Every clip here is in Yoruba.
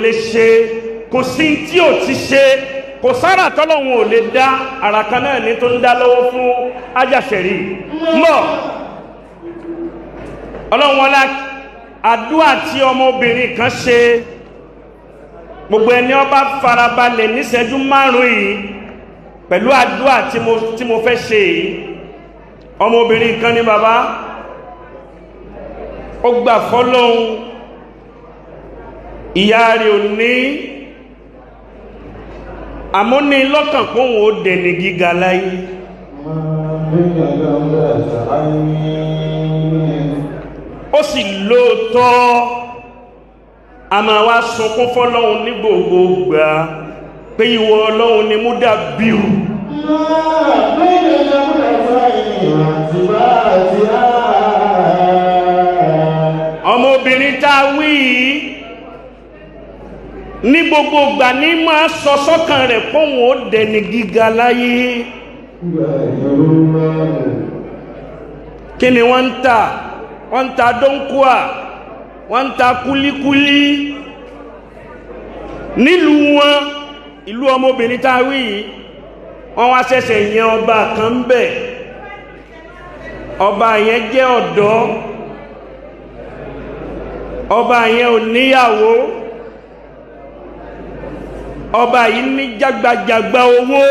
lè ṣe kò sí tí ò ti ṣe kò sára tọ́lọ́hun ò lè dá ara kan náà ní tó ń dá lọ́wọ́ fún ajáṣẹ̀rí mọ́ ọlọ́run wọlá àdúà tí ọmọbìnrin kan ṣe gbogbo ẹni ó bá farabalẹ̀ níṣẹ́jú márùn-ún yìí pẹ̀lú àdúà tí mo fẹ́ ṣe yìí ọmọbìnrin kan ní bàbá ó gbà fọ́lọ́hun ìyá rẹ̀ ò ní àmúni lọ́kàn kóhun ó dẹni gíga láyé ó sì lóòótọ́ a máa wá sunkún fọ́lọ́hun ní gbogbo gbà pé ìwọ Ọlọ́hun ni mú dàbíù ọmọbìnrin tá a wí ní gbogbo ìgbà ní máa sọ sọ́kàn rẹ̀ fóhun ó dẹni gíga láyé kí ni wọ́n ń ta dọ́nkúà wọ́n ń ta kúlíkúlí nílùú wọn ìlú ọmọbìnrin tá a wí wọ́n wá ṣẹ̀ṣẹ̀ yẹn ọba kan bẹ̀ ọba yẹn jẹ́ ọ̀dọ́ ọba yẹn ò níyàwó ọba yìí ní jágbajàgba owó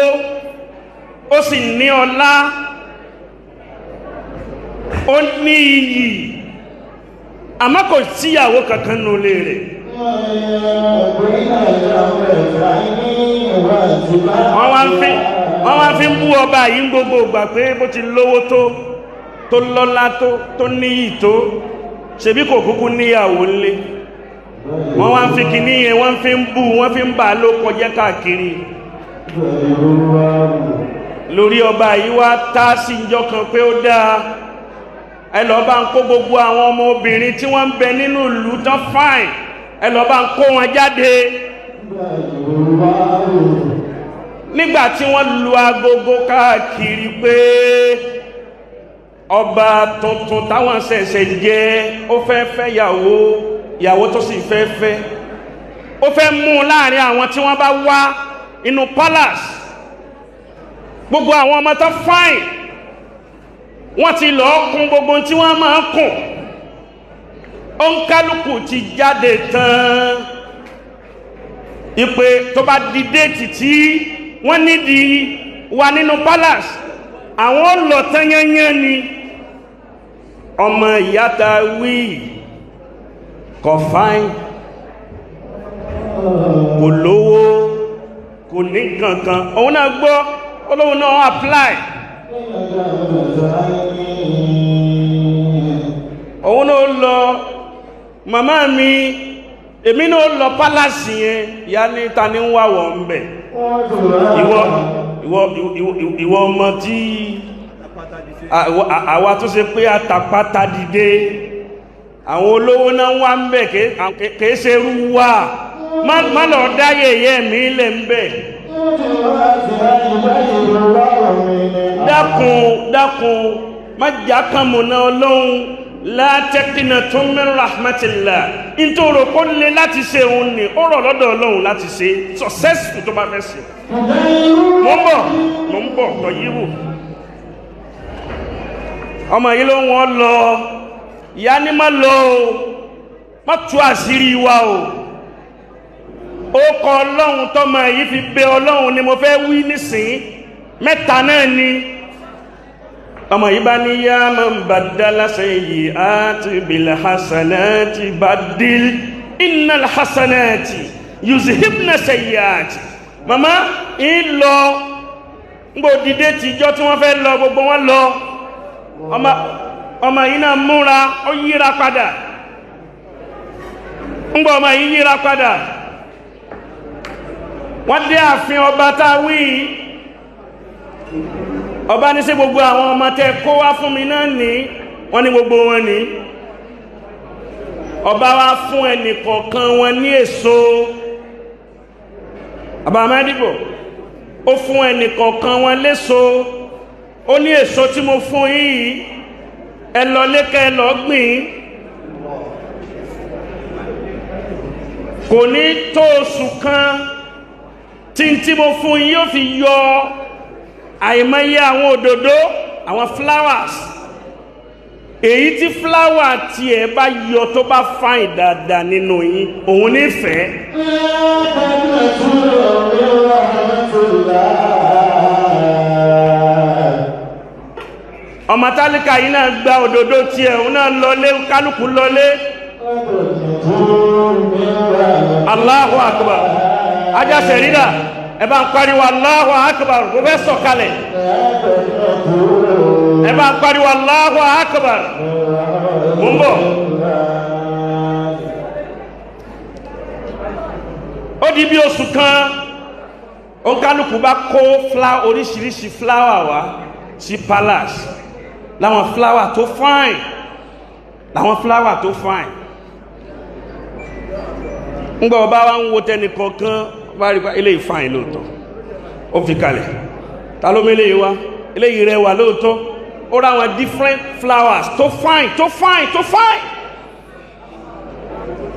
ó sì ní ọlá ó ní iyì àmọ́ kò síyàwó kankan nù lé rẹ̀ wọ́n wá fi ń bú ọba yìí ń gbogbo ìgbà pé bó ti lówó tó lọ́lá tó níyì tó ṣebí kò kúkú níyàwó ńlé wọ́n wá ń fi kìíní yẹn wọ́n fi ń bú wọ́n fi ń bà ló kọjẹ́ káàkiri lórí ọba yìí wá tá sí ìjọ kan pé ó dáa ẹ lọ bá ń kó gbogbo àwọn ọmọ obìnrin tí wọ́n ń bẹ nínú ìlú tán fáìn ẹ lọ bá ń kó wọn jáde nígbà tí wọ́n lu agogo káàkiri pé ọba tuntun táwọn ṣẹ̀ṣẹ̀ jẹ́ ó fẹ́ fẹ́ ìyàwó tó sì fẹ́ ó fẹ́ mú láàrin àwọn tí wọ́n bá wá inú palace gbogbo àwọn ọmọ tó fáìn wọ́n ti lọ kún gbogbo tí wọ́n máa kùn ó ń kálukú ti jáde tán ìpè tó bá di déètì tí wọ́n nídìí wà nínú palace àwọn lọ tán yányán ni ọmọ ìyáta wí kò fáìn kò lówó kò ní kankan òun náà gbọ́ olóhun náà apply òun náà lọ màmá mi èmi náà lọ pálásì yẹn ìyá ní ta ní ń wà wọ̀ ń bẹ̀ ìwọ ọmọ tí àwa tó ṣe pé àtàpátá dìde àwọn olówó náà wà ń bẹ̀ kìí ṣe rú wà má lọ dáyé yẹ́ mi lẹ̀ ń bẹ̀ dákun má jà kan mọ̀ náà Ọlọ́run látẹ́kínà tó min rahmatillah nítorí kó lè láti ṣe òun ní ó rọ̀ lọ́dọ̀ Ọlọ́run láti ṣe successful tó bá fẹ́ ṣe mọ́ ń bọ̀ tọ̀ yíwò ọmọ yìí ló wọ́n lọ ìyá ní má lọ o má tú àṣírí wa o ó kọ Ọlọ́run tọ́mọ yìí fi bẹ Ọlọ́run ni mo fẹ́ wí nísìn mẹ́ta náà ni ọmọ yìí bá ní yá man baddala sayyi'ati bil hasanati baddil innal hasanati yuzhibna sayyi'ati mama ìlọ ngbò dìde tìjọ tí wọ́n fẹ́ lọ gbogbo wọn lọ ọmọ yìí náà múra ó yíra padà ngbò ọmọ yìí yíra padà wọ́n dé ààfin ọba táwí ọba ní sí gbogbo àwọn ọmọ tẹ́ kó wá fún mi náà ní wọ́n ní gbogbo wọn ní ọba wá fún ẹnì kọ̀ọ̀kan wọn ní èso àbámẹ́dìbò ó fún ẹnì kọ̀ọ̀kan wọn léso ó ní èso tí mo fún yìí ẹ lọ lékẹ́ ẹ lọ gbìn kò ní tó oṣù kan tí mo fún yín yóò fi yọ àìmọye àwọn òdòdó àwọn flowers èyí tí flower tí ẹ bá yọ tó bá fine dáadáa nínú yín òun nífẹ̀ẹ́. ọmọ tálíkà yìí náà gba òdòdó tiẹ̀ òun náà lọlé kálukú lọlé. Allahu akbar ajá sẹ̀rídà ẹ bá ń pariwo Allahu akbar kò fẹ́ sọ̀kalẹ̀ ẹ bá ń pariwo Allahu akbar mú bọ̀. ó di bí oṣù kan òǹkálùkù bá kó oríṣiríṣi flower wá sí palace láwọn flower tó fine ńgbà ọba wa ń wo tẹnì kọ̀ọ̀kan bá rí ilé ìfàìn lóòótọ́ ó fi kalẹ̀ ta ló mẹ́lẹ̀ yìí wá ilé yìí rẹwà lóòótọ́ ó rá àwọn different flowers tó fine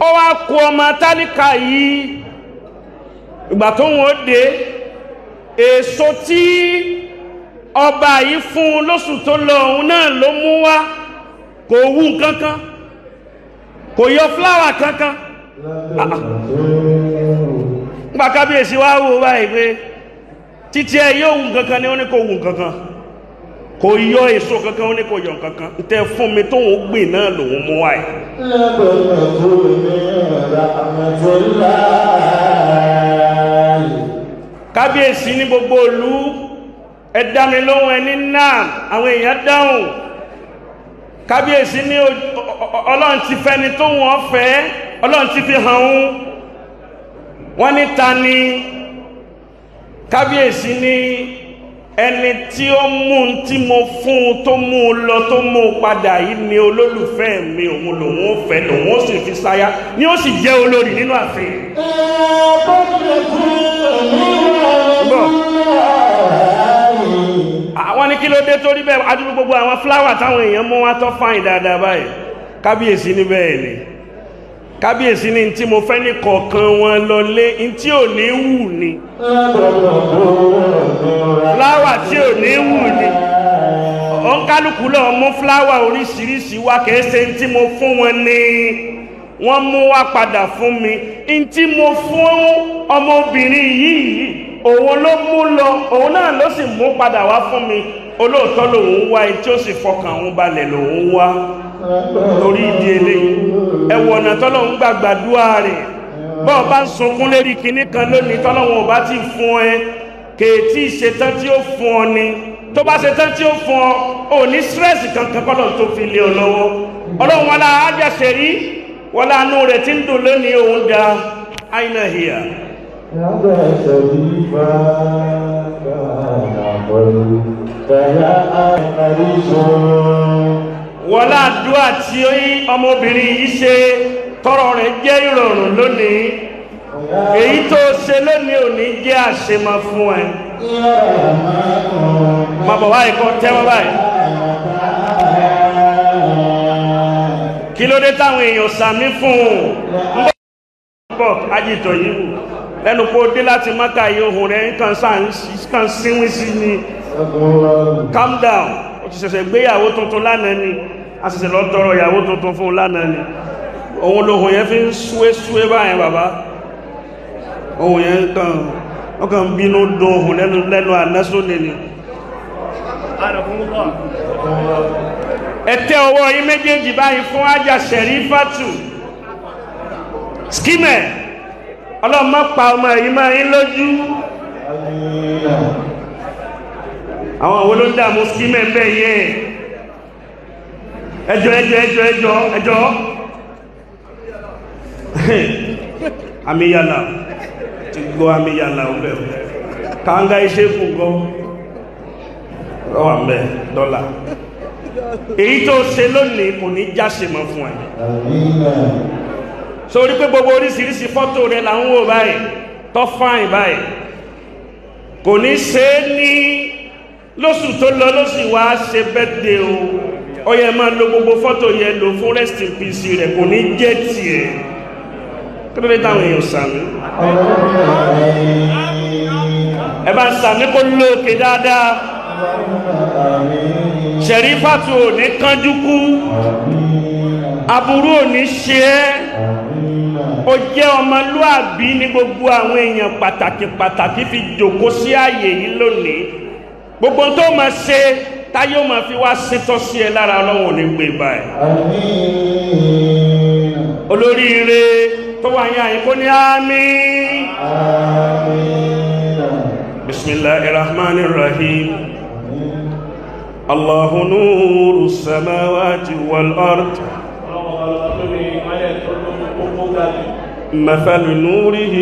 ó wá kó ọmọ tálíkà yìí ìgbà tó wọ́n dé èso tí ọba yìí fún lóṣù tó lọ òun náà ló mú wá kò wú kankan kò yọ flower kankan nígbà kábíyèsí wá wò báyìí pé títí ẹ yóò wù kankan ní ó ní kò wù kankan kò yọ èso kankan ó ní kò yọ kankan tẹ fún mi tóun gbìn náà lòun mú wáyé. kábíyèsí ní gbogbo ìlú ẹ dá mi lóhùn ẹni náà àwọn èèyàn dáhùn kábíyèsí ní ọlọ́run ti fẹ́ni tó wọ́n fẹ́ ọlọ́run ti fi hàn ún wọ́n ní ta ni kábíyèsí ní ẹni tí ó mú tí mo fún tó mú lọ tó mú padà yìí ni olólùfẹ́ mi òun lòun ó fẹ́ lòun ó sì fi sáyà ni ó sì jẹ́ olórí nínú ààfin. àwọn ní kí ló dé torí bẹ́ẹ̀ adúrú gbogbo àwọn fúláwà táwọn èèyàn mú wá tó fáìn dáadáa báyìí kábíyèsí ní bẹ́ẹ̀ ni kábíyèsí ní tí mo fẹ́ ní kọ̀ọ̀kan wọn lọlé tí ò ní wù ní fúláwà tí ò ní wù ní ọ̀nkálùkù lọ mú fúláwà oríṣiríṣi wá kẹ́ẹ́sẹ̀ tí mo fún wọn ní wọ́n mú wá padà fún mi tí mo fún ọmọbìnrin yìí òun ló mú lọ òun náà ló sì mú padà wá fún mi olóòótọ́ lòun wá tí ó sì fọkàn òun balẹ̀ lòun wá torí ìdí eléyìí ẹwọ ọ̀nà tọ́lọ́hun gbàgbàdúrà rẹ̀ bọ́ọ̀ bá ń sunkún lérí kinní kan lónìí tọ́lọ́hun ò bá ti fún ẹ kèétí ìṣetán tí ó fún ọ ni tó bá ṣetán tí ó fún ọ ò ní stress kankan kọ́lọ̀ tó fi lé ọ lọ́wọ́ ọlọ́run wọn la ájàṣe rí wọn lánú rẹ̀ tí ń dùn lónìí òun da àìnà hìyà. wọ́n láàdúrà tí ọmọbìnrin yìí ṣe tọrọ rẹ̀ jẹ́ ìrọ̀rùn lónìí èyí tó ṣe lónìí ò ní jẹ́ àṣemọ fún ẹ ma bọ̀ wáyé kọ́ tẹ́wọ́ báyìí kí ló dé táwọn èèyàn sàmí fún un bọ̀ ajítọ̀ yìí wù lẹ́nu kó dé láti Mákà yìí ohun rẹ̀ kàn síwín sí ni calm down ó ti ṣẹ̀ṣẹ̀ gbéyàwó tuntun lánàá ni a ṣẹ̀ṣẹ̀ lọ tọrọ ìyàwó tuntun fún lánàá ni ohun lóhun yẹn fi ń súwé báyẹn bàbá ohun yẹn ọkàn bínú dùn ohun lẹ́nu ànásónì ni ẹ tẹ́ ọwọ́ yín méjèèjì báyìí fún Ájà Ṣẹ̀rífátù skimẹ̀ ọlọ́mọ pa ọmọ yìí máa yín lójú àwọn òwò ló ń dààmú skimẹ̀ ń bẹ̀ yẹ ẹjọ́ amíyànà ti gbọ́ amíyànà ọ̀bẹ̀ kàńgá iṣẹ́ fún gọ́ ọwà mẹ́ dọ́là èyí tó ṣe lónìí kò ní jáṣe mọ́ fún ẹ̀ sórí pé gbogbo oríṣiríṣi fọ́tò rẹ̀ là ń wò báyìí tó fáìn báyìí kò ní ṣe é ní lóṣù tó lọ lóṣù wá ṣe birthday ó yẹ máa lo gbogbo fọ́tò yẹn lò fún rest in peace rẹ̀ kò ní jẹ́ tiẹ̀ kí ló dé táwọn èèyàn sàmì ẹ bá ń sàmì kó lókè dáadáa Ṣẹ̀rífàtù ò ní kánjú kú aburú ò ní ṣe ẹ́ ó jẹ́ ọmọlúàbí ní gbogbo àwọn èèyàn pàtàkì fi jòkó sí ààyè yìí lónìí gbogbo tó máa ṣe táyé ó máa fi wá sétọ́ sí ẹ lára Ọlọ́run ò ní gbé báyìí olóríire tó wà yá yìí kó ní àmín bismillahirrahmanirrahim Allahu nuru samawati wal ard مثل نوره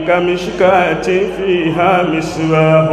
كمشكاة فيها مصباح